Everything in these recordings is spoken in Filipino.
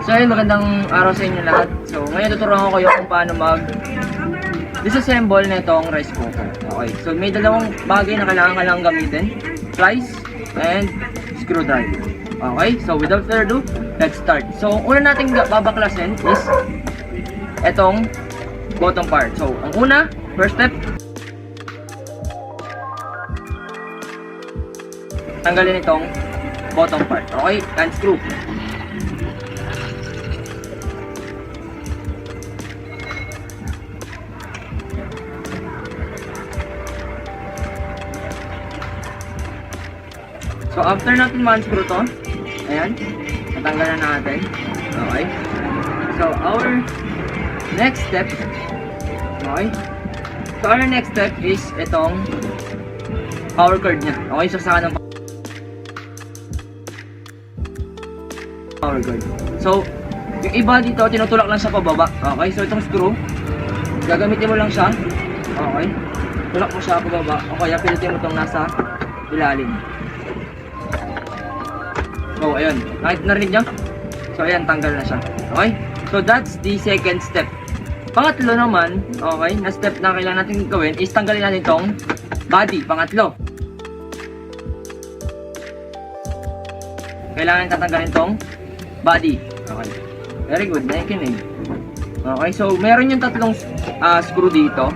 So ayun, magandang araw sa inyo lahat. So ngayon tuturuan ko kayo kung paano disassemble na itong rice cooker. Okay, so may dalawang bagay na kailangan gamitin. Plies and screwdriver. Okay, so without further ado, let's start. So una natin babaklasin is itong bottom part. So ang una, first step, tanggalin itong bottom part. Okay, unscrew. So after natin ma-unscrew to, ayan, natanggalan natin. Okay. So our next step, okay. So our next step is itong power cord niya. Okay, so saka ng power cord. So yung iba dito, tinutulak lang siya pababa. Okay, so itong screw, gagamitin mo lang siya. Okay. Tulak mo siya pababa. O kaya pilitin mo itong nasa ilalim. So, ayun. Narinig nyo? So, ayan. Tanggal na siya. Okay? So, that's the second step. Pangatlo naman, okay, na step na kailangan natin gawin is tanggalin natin itong body. Pangatlo. Kailangan tatanggalin itong body. Okay. Very good. Nakikinig. Okay. So, meron yung tatlong screw dito.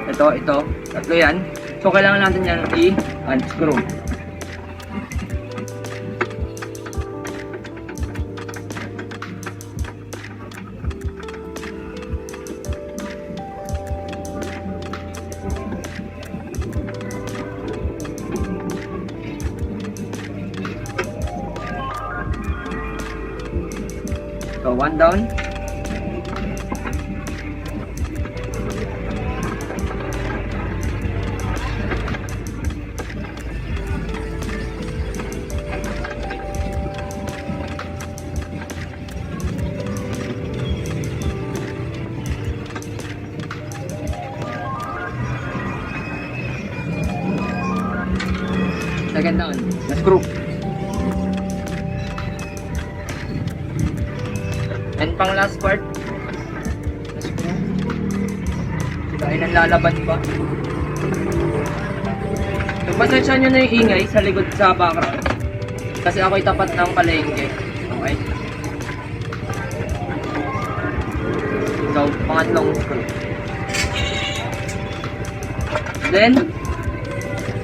Ito. Tatlo yan. So, kailangan natin yan i-unscrew. So, one down. Second down. Na-screw. And pang last part, dahil nalalaban pa. So, pasensya nyo na yung ingay sa likod sa background. Kasi ako'y tapat ng palengke. Okay? So, pangatlong screw. Then,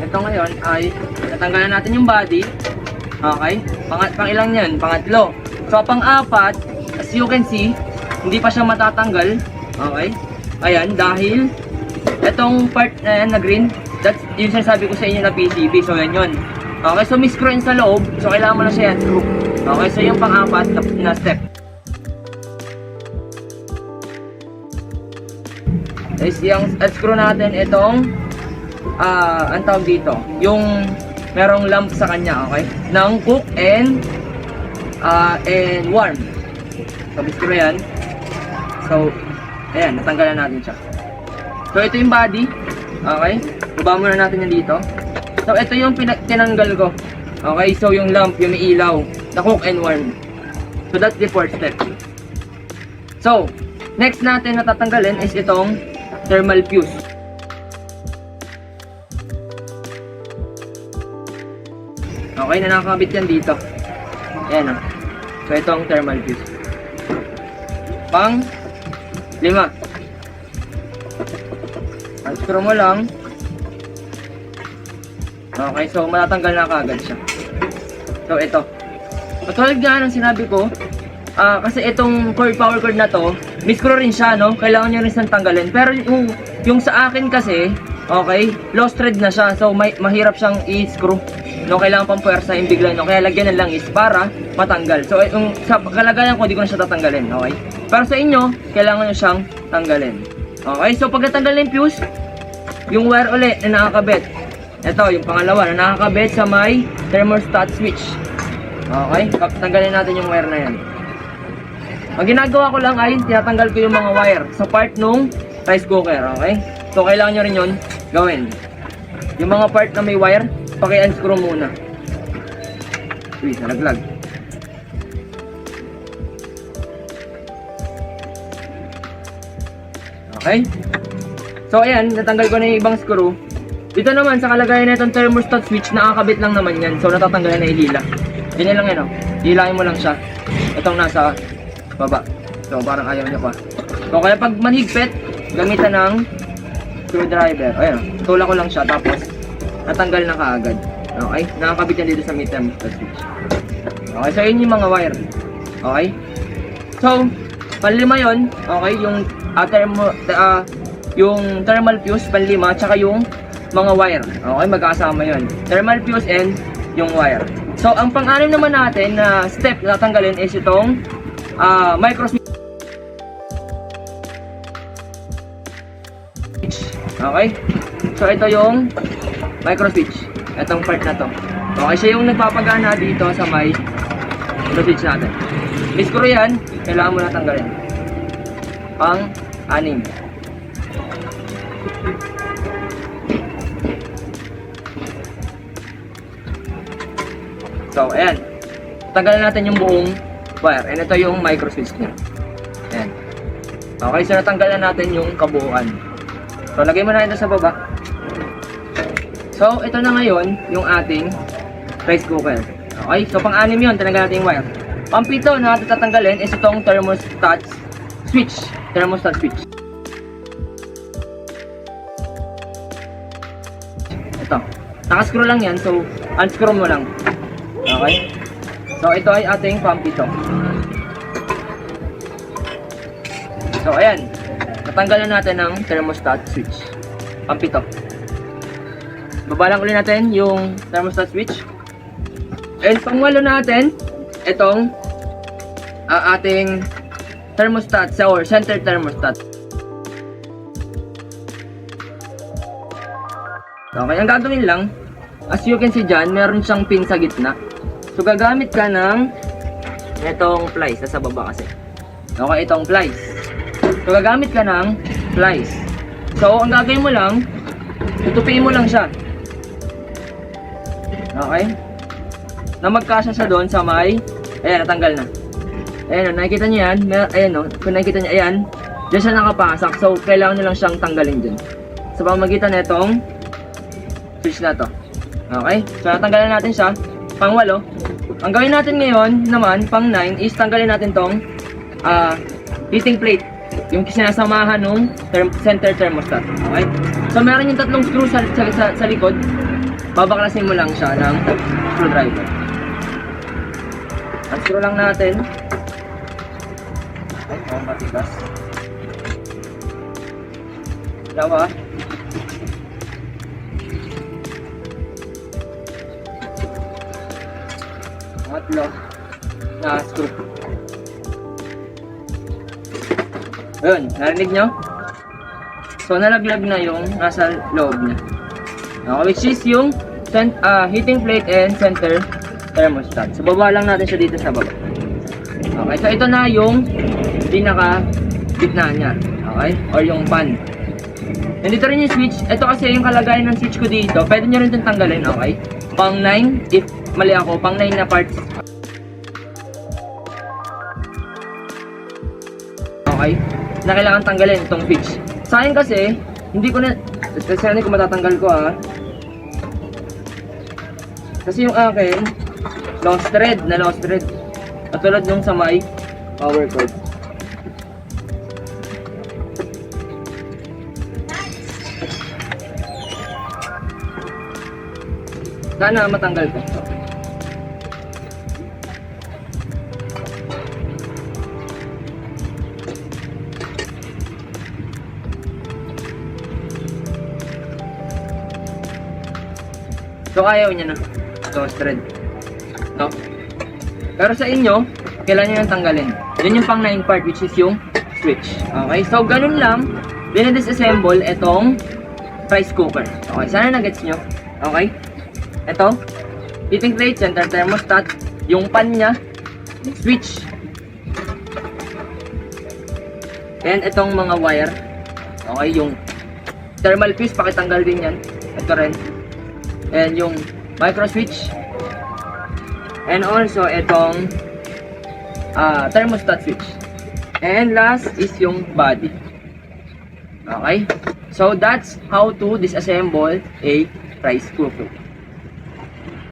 ito ngayon ay natanggalan natin yung body. Okay? Pang ilang yan? Pangatlo. So, pang-apat, as you can see, hindi pa siya matatanggal. Okay? Ayan, dahil itong part na yan na green, that's yung sinasabi ko sa inyo na PCB. So, yan yun. Okay, so may screw in sa loob. So, kailangan mo na siya yan screw. Okay, so yung pang-apat na step is yung screw natin itong ang tawag dito, yung merong lamp sa kanya, okay? Ng cook and warm. So, screw yan. So, ayan, natanggalan natin siya. So, ito yung body. Okay? Baba muna natin yan dito. So, ito yung tinanggal ko. Okay? So, yung lamp, yung may ilaw. The cook and warm. So, that's the fourth step. So, next natin natatanggalin is itong thermal fuse. Okay, na nakakabit yan dito. Ayan o. So, itong thermal fuse. Pang 5. Unscrew mo lang. Okay, so matatanggal na kagad siya. So, ito. Patulad nga ng sinabi ko, kasi itong power cord na to, may screw rin siya, no? Kailangan nyo rin siyang tanggalin. Pero yung sa akin kasi, okay, lost thread na siya. So, mahirap siyang i-screw. No, kailangan pang puwersa yung bigla, no? Kaya lagyan na lang is para matanggal. So, yung sa kalagayan ko, di ko na siya tatanggalin, okay? Pero sa inyo, kailangan nyo siyang tanggalin. Okay, so pag natanggal na yung fuse, yung wire ulit na nakakabit. Ito, yung pangalawa na nakakabit sa may thermostat switch. Okay, tanggalin natin yung wire na yan. Ang ginagawa ko lang ay tinatanggal ko yung mga wire sa part nung rice cooker, okay? So, kailangan nyo rin yun gawin. Yung mga part na may wire, paki-unscrew muna. Uy, nalaglag. Okay? So ayan, natanggal ko na yung ibang screw. Dito naman sa kalagayan na itong thermostat switch, nakakabit lang naman yan. So natatanggalan na yung hila. Ganyan lang yan, oh. Hilahin mo lang siya. Itong nasa baba. So parang ayaw niya pa. So kaya pag manhigpit, gamitan ng screwdriver. Ayan, tulak ko lang siya tapos natanggal na kaagad. Okay? Nakakabit yan dito sa may thermostat switch. Okay, so yun yung mga wire. Okay? So, panlima yun. Okay, yung yung thermal fuse, panlima, tsaka yung mga wire. Okay, magkasama yun. Thermal fuse and yung wire. So, ang pang-anim naman natin na step na tatanggalin is itong micro switch. Okay? So, ito yung micro switch. Itong part na to. Okay, siya yung nagpapagana dito sa may micro switch natin. May screw yan, kailangan mo na tanggalin. Pang-anim. So, ayan. Tanggalin natin yung buong wire. And ito yung micro switch niya. Ayan. Okay, so natanggalan natin yung kabuuan. So, lagay mo na ito sa baba. So, ito na ngayon yung ating rice cooker. Okay, so pang-anim yun, tinanggal natin yung wire. Pang-pito na natin tatanggalin is itong thermostat switch. Thermostat switch. Ito. Nakascrew lang yan, so unscrew mo lang. Okay? So, ito ay ating pang-pito. So, ayan. Natanggalan natin ng thermostat switch. Pang-pito. Babalang ulit natin yung thermostat switch. And pang-walo natin, itong ating thermostat or center thermostat. Okay, ang gagawin lang, as you can see dyan, meron siyang pin sa gitna. So, gagamit ka ng itong plies, nasa baba kasi. Okay, itong plies. So, gagamit ka ng plies. So, ang gagawin mo lang, tutupiin mo lang siya. Okay? Na magkasya siya doon sa may, ayan, natanggal na. Ayan, nakikita niyo yan, ayan o, kung nakikita niyo, ayan, dyan siya nakapasak. So, kailangan nyo lang siyang tanggalin dyan. Sa pamamagitan na itong switch na to. Okay? So, natanggalan natin siya. Pang-walo. Ang gawin natin ngayon naman, pang-9, is tanggalin natin tong heating plate. Yung sinasamahan ng center thermostat. Okay? So, meron yung tatlong screw sa likod. Babaklasin mo lang siya ng screwdriver. Unscrew lang natin. Ay, matigas. Dalawa. Tatlo. Na screw. Ayun, narinig nyo? So, nalaglag na yung nasa loob niya. Which is yung heating plate and center thermostat. So, baba lang natin siya dito sa baba. Okay, so ito na yung pinaka gitna niya. Okay, or yung pan. Nandito rin yung switch. Ito kasi yung kalagayan ng switch ko dito. Pwede nyo rin itong tanggalin, okay? Pang 9, if mali ako, pang 9 na parts. Okay, na kailangan tanggalin itong switch. Sa akin kasi, hindi ko na, especially kung matatanggal ko kasi yung akin, lost thread. Katulad nung sa may power cord. Sana matanggal ko. So ayaw niya na. Lost thread. No? Pero sa inyo, kailangan nyo nang tanggalin. Yun yung pang 9 part, which is yung switch. Okay? So, ganun lang, dinidisassemble itong rice cooker. Okay? Sana na-gets nyo. Okay? Ito, heating plate, center thermostat, yung pan niya, switch, and itong mga wire. Okay? Yung thermal fuse, pakitanggal din yan. Ito rin. And yung micro switch. And also, itong thermostat switch. And last is yung body. Okay? So, that's how to disassemble a rice cooker.